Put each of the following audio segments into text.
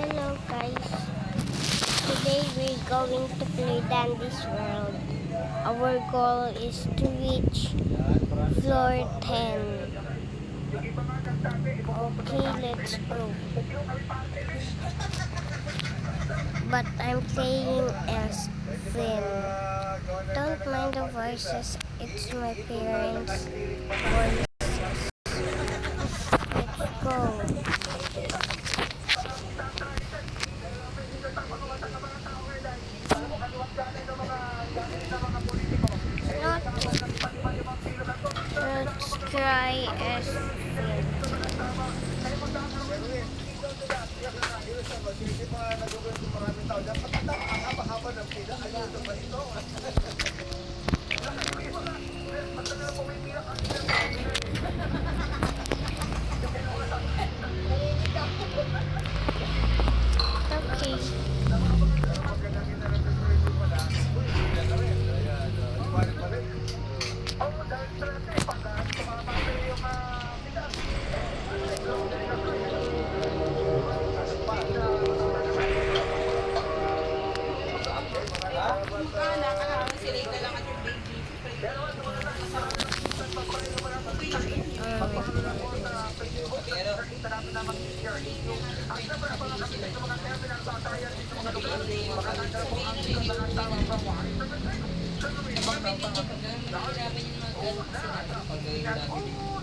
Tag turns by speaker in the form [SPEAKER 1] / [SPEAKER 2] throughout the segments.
[SPEAKER 1] Hello guys, today we're going to play Dandy's World. Our goal is to reach floor 10. Okay, let's go. But I'm playing as Finn. Don't mind the voices, it's my parents' voices. Let's go. Let's try as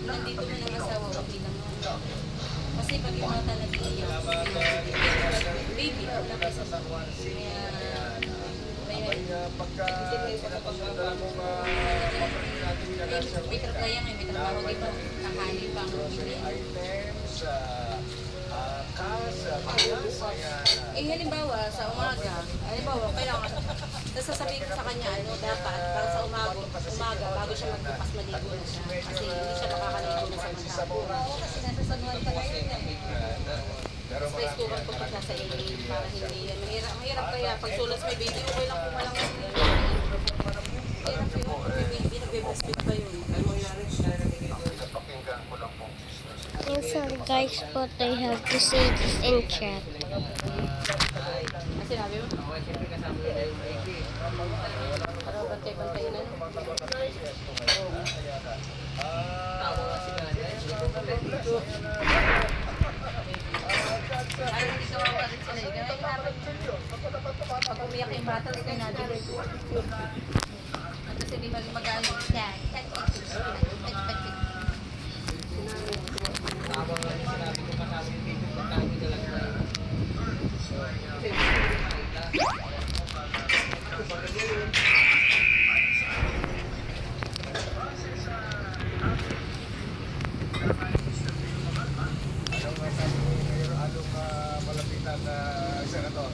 [SPEAKER 2] nandito mo ng asawa ko bilang kasi pag yung mga talaga baby wala pa sa may trabaho yan, may trabaho dito nakali pa halimbawa sa umaga kailangan sasabihin ko sa kanya dapat para sa umaga bago siya magbukas maligo na siya kasi hindi siya makakaligo na sa maghapon kasi nasa sanuan ka ngayon space ko kung pagpunta sa ilin para hindi yan mahirap kaya pag sulas may baby okay lang kung walang mahirap yun may baby nagbe-breastfeed pa yun ay mangyari
[SPEAKER 1] I'm sorry guys, but I have to say this in chat.
[SPEAKER 2] Sinabi mo? Para bantay-bantayin na. Tawa nga si nanay. Ay, hindi ka mawalit sila. Pag umiyak yung bata, hindi ka nabili. Kasi hindi mag-ano. Yan. Tama nga yung sinabi ko kasama yung video. Pagkami na lang tayo.
[SPEAKER 3] malapitan na senador.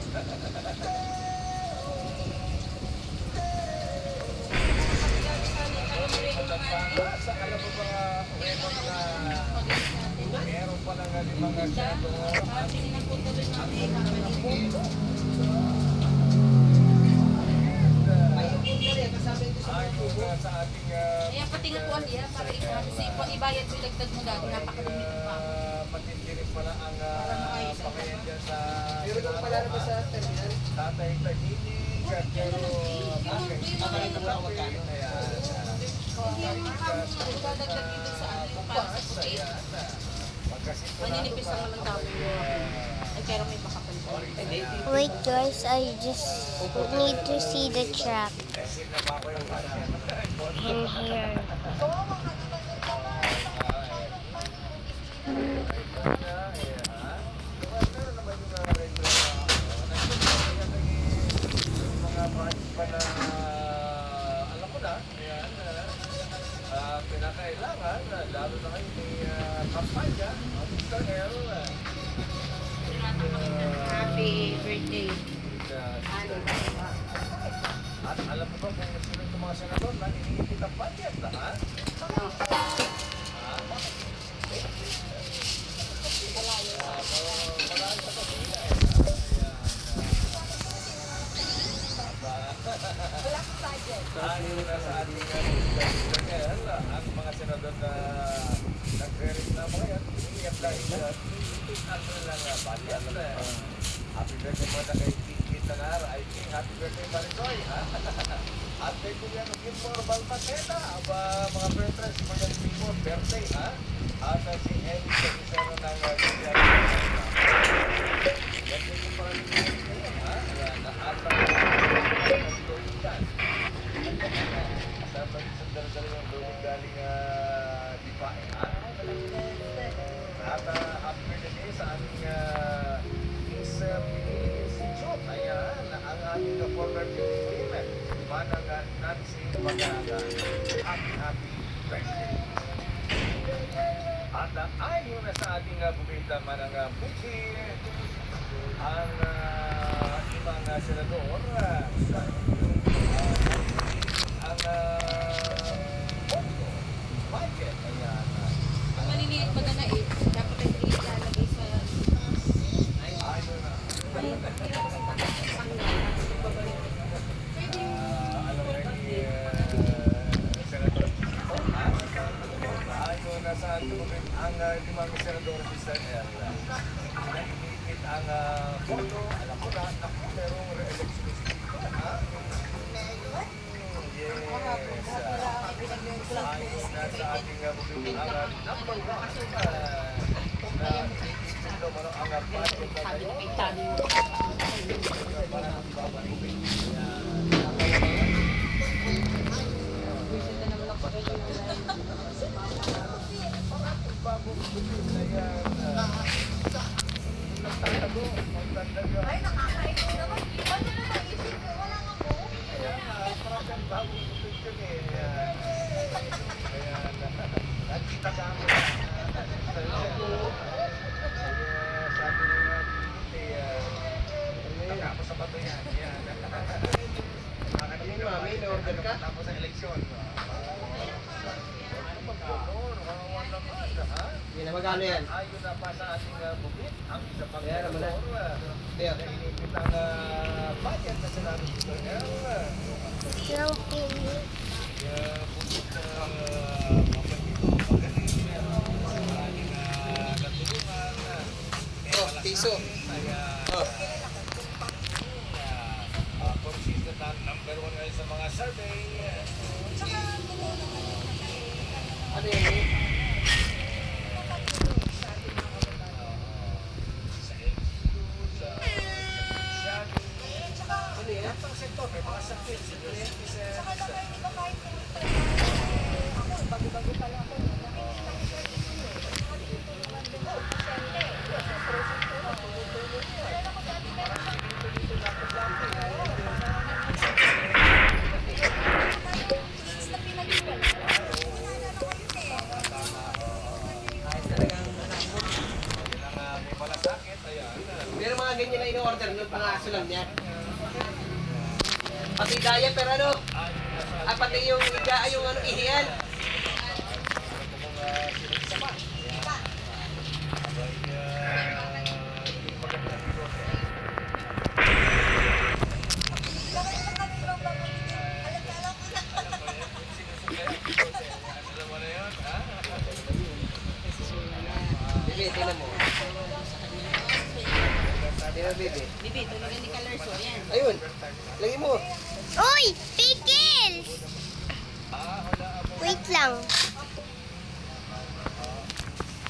[SPEAKER 3] Sa alam mo ba record na meron pa ng mga senador at ayon sa ating
[SPEAKER 2] kaya pati nga po niya para ibayad sa ilagtad mo dati napakadumi pa
[SPEAKER 3] matindi rin pala ang pakayan dyan sa
[SPEAKER 4] meron pala naman sa terminal
[SPEAKER 3] tatay Tahini pero
[SPEAKER 2] dadagdag dito sa ano para sa puti maninipis lang naman tawag mo ay pero may makapal
[SPEAKER 1] Wait guys, I just need to see the track in here.
[SPEAKER 3] alam mo na pinakailangan lalo na kayo may kampanya Mr. L
[SPEAKER 2] happy birthday
[SPEAKER 3] at alam mo ba kung sino itong mga senador na iniipit ang budget na ha? Ayon na sa ating ang mga senador na nagre-reklamo ngayon, iniiyak dahil iniipit natin lang budget. Happy birthday po na kay Kiki Tanar. Ay, happy birthday Marisoy. At kay Kuya Gilmore Balmaceda. Mga birthdays mo yan Gilmore. Birthday, ha? At si Eric sa isero ng Gilmore. Yan din yung mga birthday, ha? At sa pag-isang yung doon galing Dipae, ha? At happy birthday sa aming Miss Chot. Ayan, ang aming former beauty queen, Manang Nancy Pagaga. Happy birthday. At ayon na sa ating bumita Manang Puchi, ang ibang senador, ang Ponto, budget. Ayan.
[SPEAKER 2] Ang maliliit pa na eh, dapat ay hindi ilalagay sa
[SPEAKER 3] Ayon na. Ayon na sa tubig ang limang senador sa Israel. Naiinit ang boto. Alam ko na, naku, merong re-election dito. Yes. Ayon na sa ating bumili ang number 1 na iniisip daw mo ang budget na ngayon. Parang babalik. Ay, nakakainis naman. Ano na naisip ko? Wala nga po. Kaya parang ang bagong tutusin eh. Kaya nakita ka ako. Sabi nila, tapos sa bato yan.
[SPEAKER 4] Yung mami, na-order ka?
[SPEAKER 3] Tapos sa eleksyon.
[SPEAKER 4] Hindi na magkano yan?
[SPEAKER 3] Ayon na pa sa ating bukit, ang isa pang
[SPEAKER 4] Kaya naman na. Kaya.
[SPEAKER 3] na inipit ang budget na sinabi dito.
[SPEAKER 1] Yung pili.
[SPEAKER 3] Kaya bukit na mapagpito magaling sa ating natulungan.
[SPEAKER 4] Oh, piso.
[SPEAKER 3] Kaya consistent ang number 1 ngayon sa mga survey.
[SPEAKER 4] Ano yan eh?
[SPEAKER 3] Sa LGU, sa Christian,
[SPEAKER 4] Ano yan?
[SPEAKER 3] ang sektor, may mga sakit, senior citizens. May malasakit, ayan.
[SPEAKER 4] Pero mga ganyan na in-order nung pangaso lang niya. Pati daya pero ano? Pati yung iga, yung ano, ihiyan. Bibi, tingnan mo. Tingnan, Bibi.
[SPEAKER 2] Bibi, tulogan ni Kalerso, ayan.
[SPEAKER 4] Ayun, lagay mo.
[SPEAKER 1] Uy! Pickles! Wait lang.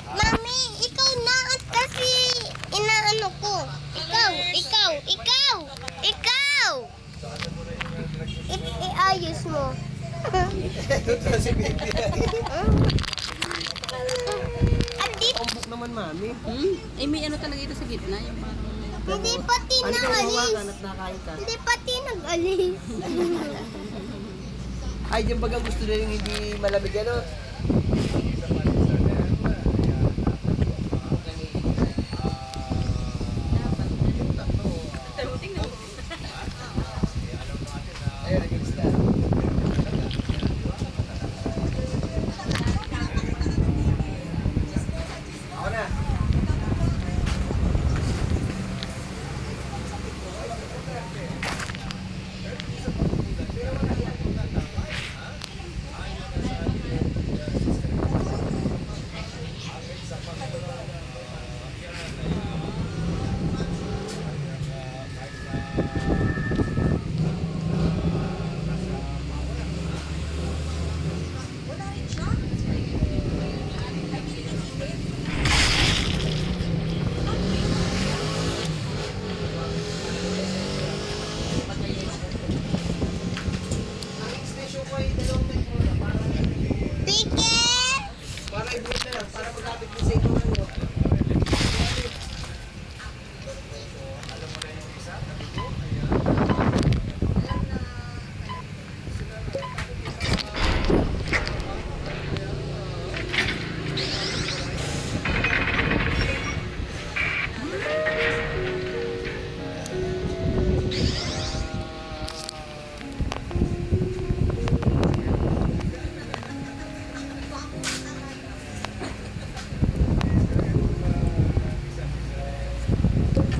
[SPEAKER 1] Mami, ikaw na at kasi inaano ko. Ikaw! Iayos mo.
[SPEAKER 4] Ito si Bibi.
[SPEAKER 1] At di,
[SPEAKER 4] Ombok naman, mami.
[SPEAKER 2] Eh, may ano talaga ito sa gitna, yung parang...
[SPEAKER 1] hindi pati
[SPEAKER 4] Ano kang hawakan
[SPEAKER 1] nag-alis.
[SPEAKER 4] at nakain ka?
[SPEAKER 1] Hindi pati nag-alis.
[SPEAKER 4] Ay, yung bagang gusto na yung hindi malamig ano? Ayun, nag-mix na. Ako na.
[SPEAKER 3] Bakit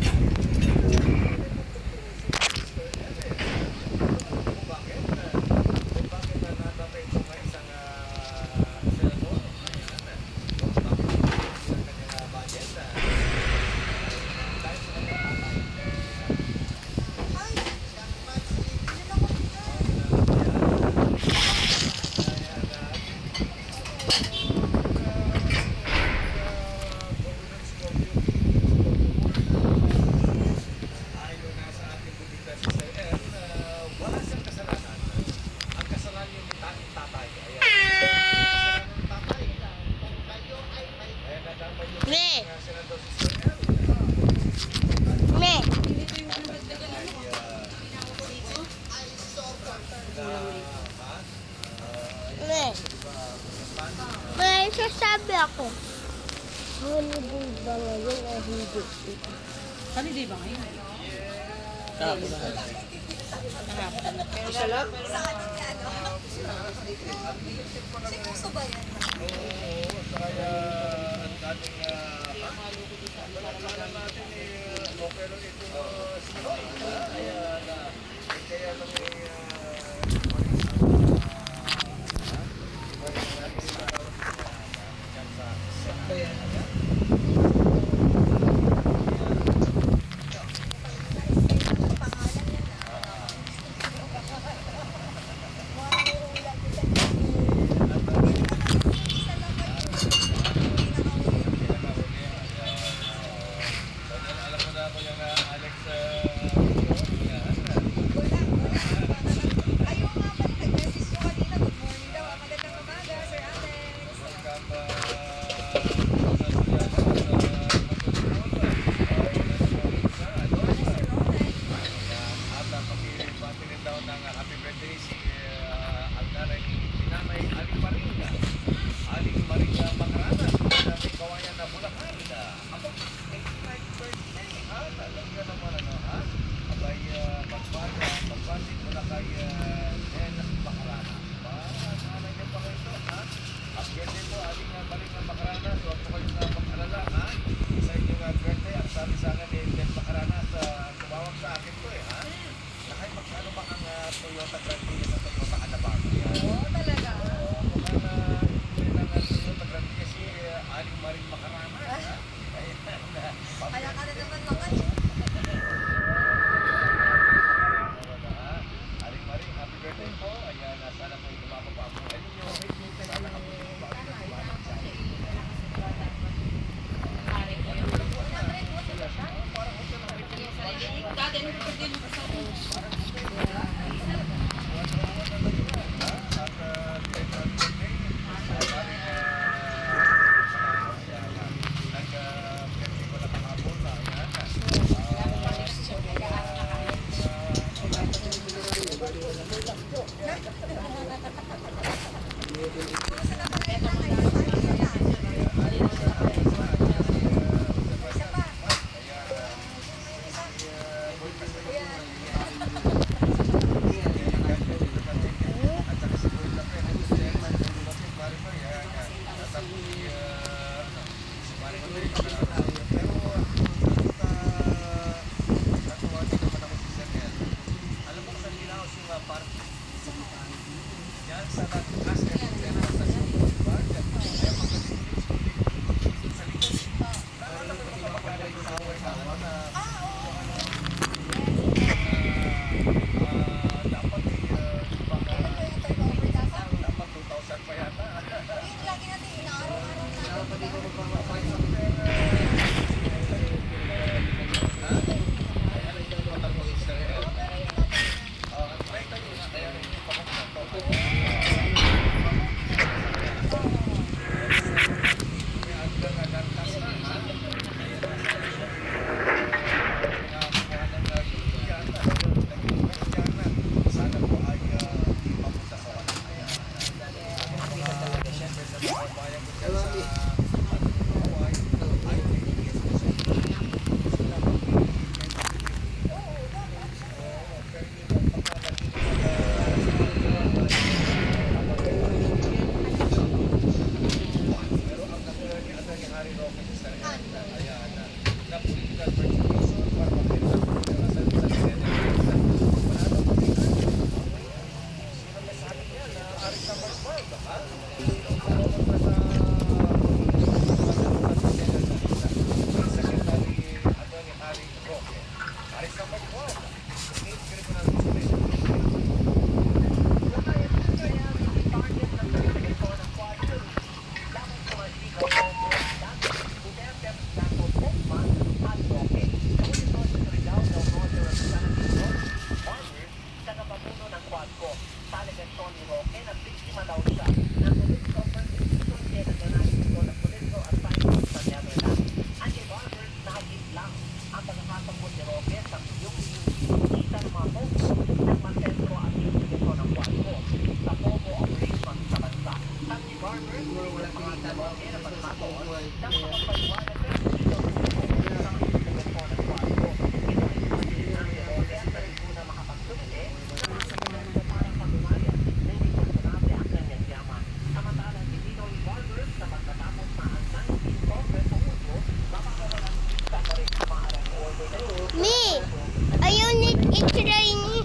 [SPEAKER 3] na natatay ito nga isang senador? Bakit ang kanyang budget? Dahil sa kanyang tatay. Ayon na sa ating budita si Sir El, wala siyang kasalanan. Ang kasalanan yung tanging tatay. Ayan. Kasalanan ng tatay. Ayan, nadamay yung
[SPEAKER 1] Me.
[SPEAKER 3] senador si Sir El.
[SPEAKER 1] Me. Me. May sasabi ako. Holiday ba ngayon o hindi?
[SPEAKER 2] Holiday ba ngayon?
[SPEAKER 4] Isa lang?
[SPEAKER 3] Oo, kaya ang dating panagalan natin okay lang ito sinoy. Kaya lang at ang nakatambot ni Roque sa iyong kita ng mga Pogo ng masentro at investigasyon ng Quadco sa Pogo operation sa bansa. At si Barber, wala pangalan ni Roque na pagkakataon ng makapaliwanag ng investigasyon ng investigasyon ng Quadco. Ito ay pagkakataon ni Roque at rin po na makapagsumite ng mga sakit parang pagbumayan na hindi personable ang kanyang yaman. Samantalang si Pinoy Barber sa pagkatapos na ang 19 Congress sa Hulyo, mapakawalan sa parin sa maharang order na yun.
[SPEAKER 1] Me, ayaw ni i-try ni.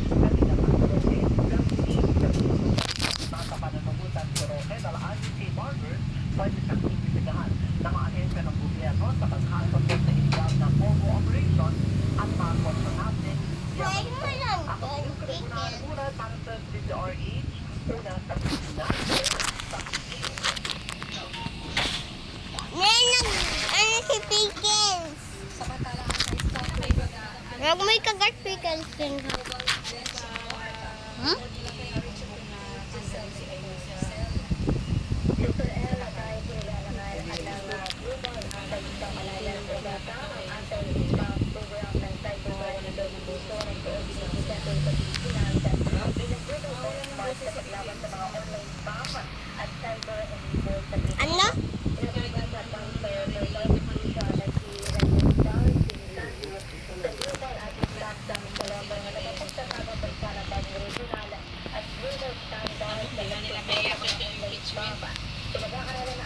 [SPEAKER 3] Nasa pananagutan si Roque nalaan si Barber pwede siyang imbestigahan ng mga ahensya ng gobyerno sa pagkakasot sa iligal na Pogo operation at mga personable.
[SPEAKER 1] Try mo lang
[SPEAKER 3] Ako
[SPEAKER 1] doon,
[SPEAKER 3] yung kriminal
[SPEAKER 1] chicken.
[SPEAKER 3] muna para sa DZRH, una sa kriminal, sa
[SPEAKER 1] Ano si Pickens?
[SPEAKER 2] Samantalang sa stock may baga.
[SPEAKER 1] Huwag mo ikagat Pickens din. Hmm? Ano?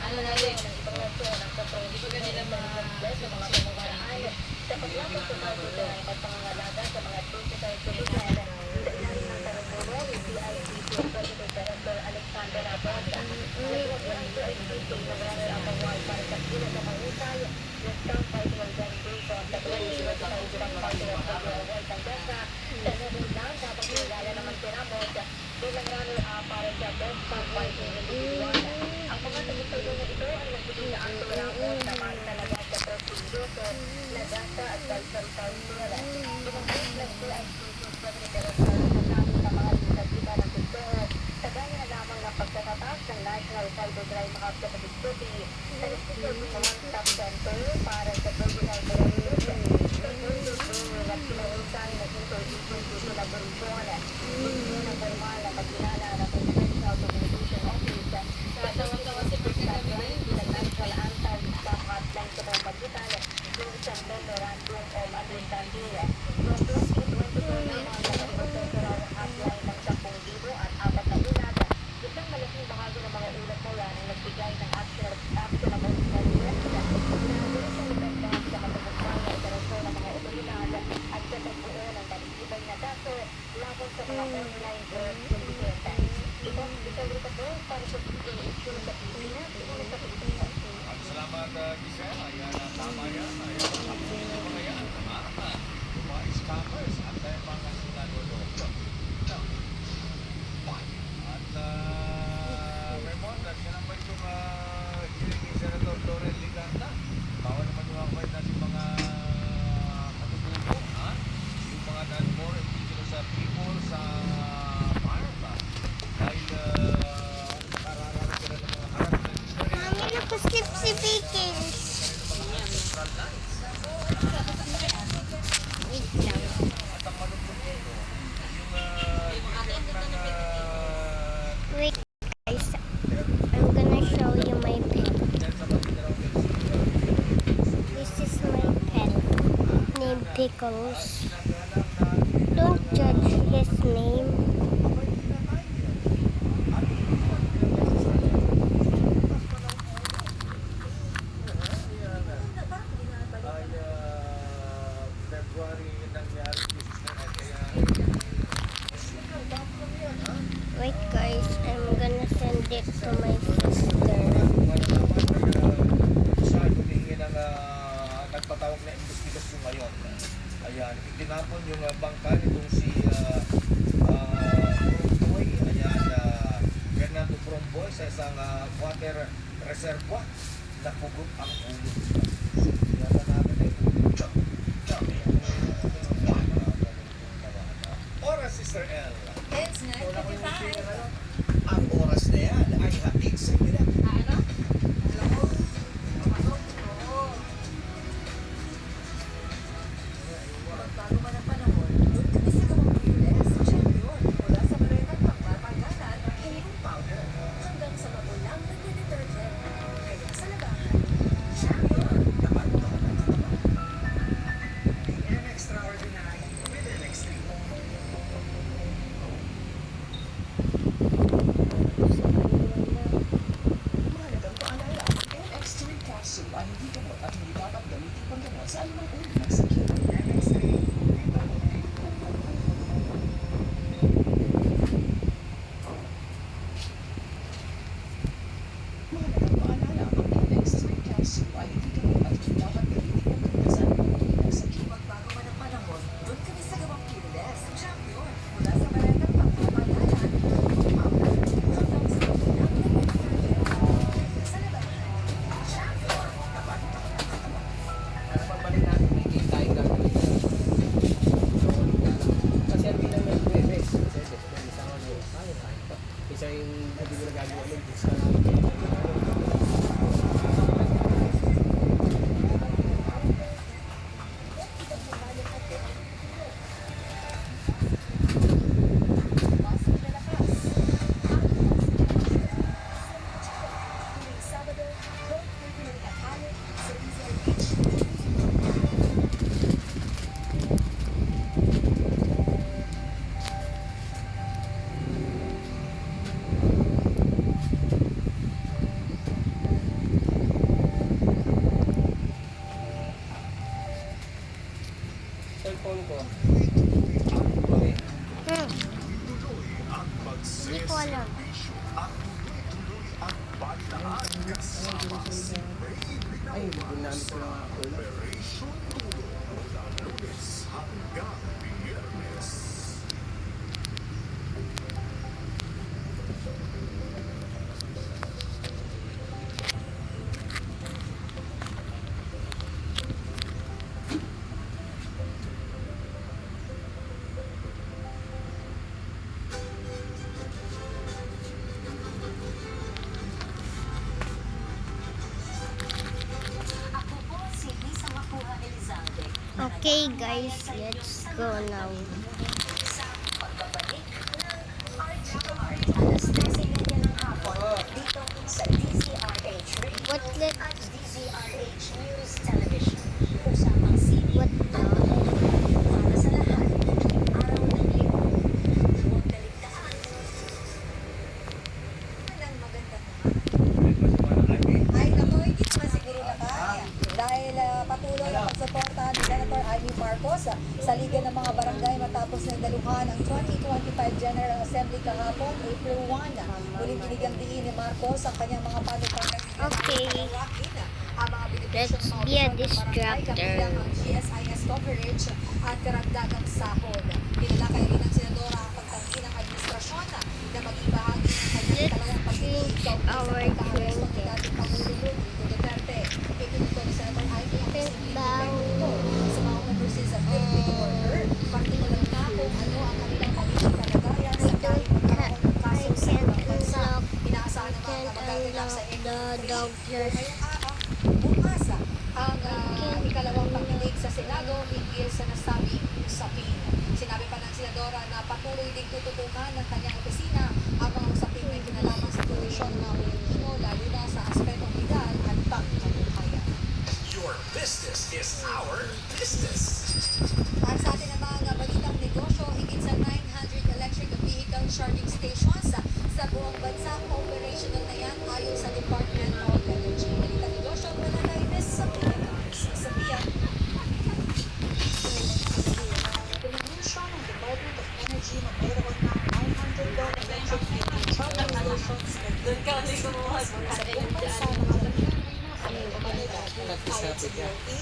[SPEAKER 2] Ano na rin? Hindi ba kanila
[SPEAKER 3] Salamat, Giselle. Ayan, tama yan. Ayan, mga yan. Mga scammers at mga sinalolo. At Raymond, sinambay yung hearing ni Senator Laurel Liganda. Bawal naman yung akwait natin mga katutulong, ha? Yung mga non-more indigenous people sa farm. Dahil nakararami sila ng mga harap na
[SPEAKER 1] Mami, napaskip si Pickens. Wait lang. Wait guys, I'm gonna show you my pen. This is my pen named Pickles. Don't judge his name.
[SPEAKER 3] February nangyari
[SPEAKER 1] Wait guys, I'm gonna send it to my sister.
[SPEAKER 3] Nagpatawag na investigasyon ngayon. Ayan, itinapon yung bangka nitong si Bromboy. Ayan, Fernando Bromboy sa isang water reservoir na pugot ang ulo. Yata namin ay Oras, Sister L.
[SPEAKER 2] It's 9:55.
[SPEAKER 5] Ang oras na yan ay hatid sa inyo.
[SPEAKER 2] Ano?
[SPEAKER 5] Kaugnay sa QNXA. Mahalagang paalala ang NX3 capsule ay hindi kami at dapat gamitin ng pagkasan kaugnay sa
[SPEAKER 6] Magbago man ang panahon, doon kami sa gawang Fearless. Champion, mula sa barangay pagpapalalan, hanggang sa sa labanan. Champion!
[SPEAKER 4] Para pagbalik natin, may game tayo gagawin na. Kasi ang bilang ng Webes. Kasi isa nga yung isa yung hindi ko nagagawa ng isa.
[SPEAKER 6] Pasok na lakas. Tuwing Sabado, 12:30 ng tanghali sa DZRH.
[SPEAKER 4] Cellphone ko.
[SPEAKER 1] Hmm. Hindi ko alam.
[SPEAKER 4] Ay, ginamit ko lang ako.
[SPEAKER 6] Ako po si Lisa Makuha Elizalde.
[SPEAKER 1] Okay guys, let's go now.
[SPEAKER 6] Sa pagbabalik ng Art to Art. Alas 13:30 ng hapon dito sa DZRH Radio
[SPEAKER 1] What the-
[SPEAKER 6] at DZRH News Television. Usapang sini
[SPEAKER 1] What the?
[SPEAKER 6] para sa lahat. Araw ng linggo. Buong kaligtaan. Ng magandang
[SPEAKER 7] Ay, naku, hindi naman siguro na kaya. Dahil patuloy ang pagsuporta ni Senator Amy Marcos sa Liga ng mga Barangay matapos na daluhan ang 2025 General Assembly kahapon, April 1. Muling binigyang diin ni Marcos ang kanyang mga panukalang
[SPEAKER 1] Okay.
[SPEAKER 7] ang mga benepisyo
[SPEAKER 1] Let's
[SPEAKER 7] ng mga
[SPEAKER 1] be a
[SPEAKER 7] opisyal ng barangay,
[SPEAKER 1] distractor.
[SPEAKER 7] kabilang ang GSIS coverage at karagdagang sahod. Tinalakay rin ng Senadora ang pagtanggi ng administrasyon na maging bahagi ng kanyang
[SPEAKER 1] Let's
[SPEAKER 7] ikalawang pagiging
[SPEAKER 1] change our
[SPEAKER 7] pagkakaroon ng
[SPEAKER 1] drink.
[SPEAKER 7] dating Pangulong Rodrigo Duterte. Ipinuto ni Senator Ivy ang posibleng
[SPEAKER 1] Bang.
[SPEAKER 7] epekto sa mga overseas activity order, partikular na kung ano ang kanilang magiging kalagayan sa kahit magkakaroon ng kaso sa ibang bansa. Inaasahan naman na magaganap sa
[SPEAKER 1] The doctors.
[SPEAKER 7] ngayong araw, bukas ang ikalawang pagdinig sa Senado hinggil sa nasabing usapin. Sinabi pa ng Senadora na patuloy ding tututukan ng kanyang opisina ang mga usapin may kinalaman sa proteksyon ng mga Pilipino, lalo na sa aspetong legal at pangkabuhayan.
[SPEAKER 5] Your business is our business.
[SPEAKER 7] Para sa atin ang mga balitang negosyo, higit sa 900 electric vehicle charging stations sa buong bansa. Operational na yan ayon sa Department of Energy. Balitang negosyo, mula kay Miss Sophia Cars. Sophia. Pinanunsyo ng Department of Energy na mayroon ng 900 electric vehicle charging stations
[SPEAKER 2] Doon ka ulit kumuha
[SPEAKER 7] sa buong bansa na karamihan ay nasa Manila. Ayon sa DOE,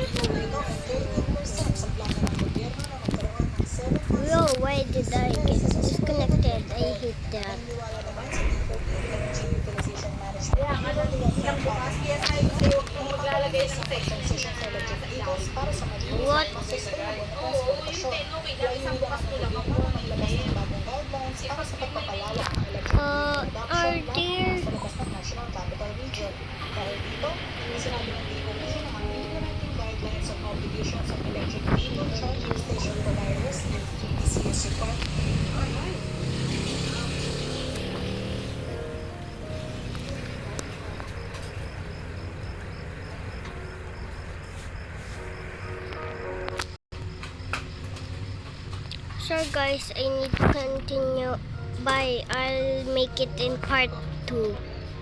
[SPEAKER 7] ito ay 13% sa plano ng gobyerno na magkaroon ng 7,000
[SPEAKER 1] Bro, why did I get disconnected? I hate that.
[SPEAKER 7] Naniniwala naman sa DOE Energy Utilization Management. Ilang bukas, PSI kayo kung maglalagay ng transition sa electric vehicles para sa malinis
[SPEAKER 1] What?
[SPEAKER 7] ang sistema ng transportasyon. Isang bukas ko lang ang maglabas ng bagong guidelines para sa pagpapalawak ng electric vehicle adoption
[SPEAKER 1] are
[SPEAKER 7] lalo
[SPEAKER 1] there-
[SPEAKER 7] na sa labas ng National Capital Region. Dahil dito, sinabi ng DOE na ang implementing guidelines on obligations of electric vehicle charging station providers and TPCS requirements are right.
[SPEAKER 1] So guys, I need to continue. Bye. I'll make it in part 2.